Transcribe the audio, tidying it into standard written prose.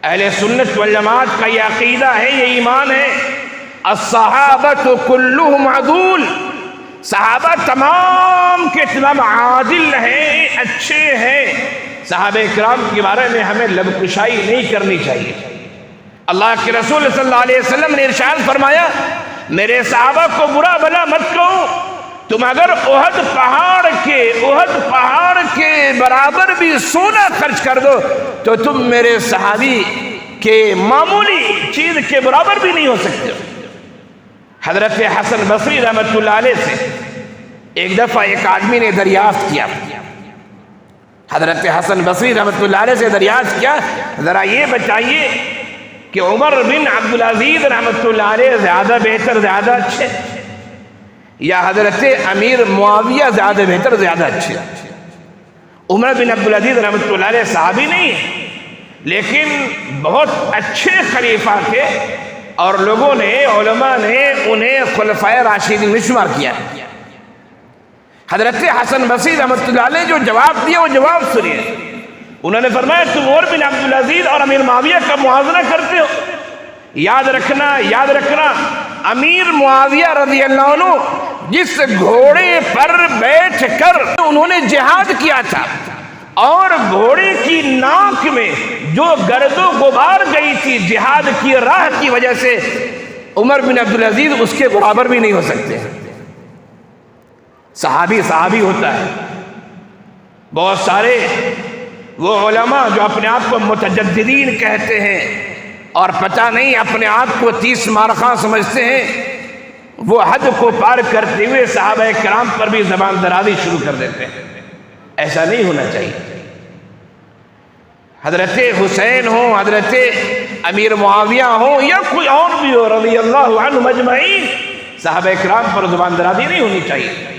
اہل سنت والجماعت کا یہ عقیدہ ہے، یہ ایمان ہے، الصحابۃ کلہم عدول، صحابہ تمام کے تمام عادل ہیں، اچھے ہیں۔ صحابہ کرام کے بارے میں ہمیں لب کشائی نہیں کرنی چاہیے۔ اللہ کے رسول صلی اللہ علیہ وسلم نے ارشاد فرمایا، میرے صحابہ کو برا بھلا مت کہو، تم اگر احد پہاڑ کے برابر بھی سونا خرچ کر دو تو تم میرے صحابی کے معمولی چیز کے برابر بھی نہیں ہو سکتے۔ حضرت حسن بصری رحمۃ اللہ علیہ سے ایک دفعہ ایک آدمی نے دریافت کیا، حضرت حسن بصری رحمۃ اللہ علیہ سے دریافت کیا، ذرا یہ بتائیے کہ عمر بن عبدالعزیز رحمۃ اللہ علیہ زیادہ بہتر، زیادہ اچھے، یا حضرت امیر معاویہ زیادہ بہتر، زیادہ اچھے؟ عمر بن عبدالعزیز رحمۃ اللہ علیہ صحابی نہیں ہے، لیکن بہت اچھے خلیفہ تھے، اور لوگوں نے، علماء نے انہیں خلفائے راشدین میں شمار کیا۔ حضرت حسن بصری رحمۃ اللہ علیہ جو جواب دیا وہ جواب سنیے۔ انہوں نے فرمایا، تم عمر بن عبدالعزیز اور امیر معاویہ کا موازنہ کرتے ہو؟ یاد رکھنا امیر معاویہ رضی اللہ عنہ جس گھوڑے پر بیٹھ کر انہوں نے جہاد کیا تھا، اور گھوڑے کی ناک میں جو گرد و غبار گئی تھی جہاد کی راہ کی وجہ سے، عمر بن عبدالعزیز اس کے برابر بھی نہیں ہو سکتے۔ صحابی ہوتا ہے۔ بہت سارے وہ علماء جو اپنے آپ کو متجددین کہتے ہیں اور پتہ نہیں اپنے آپ کو 30 مارخاں سمجھتے ہیں، وہ حد کو پار کرتے ہوئے صحابہ کرام پر بھی زبان درازی شروع کر دیتے ہیں۔ ایسا نہیں ہونا چاہیے۔ حضرت حسین ہوں، حضرت امیر معاویہ ہوں، یا کوئی اور بھی ہو رضی اللہ عنہ مجمعین، صحابہ کرام پر زبان درازی نہیں ہونی چاہیے۔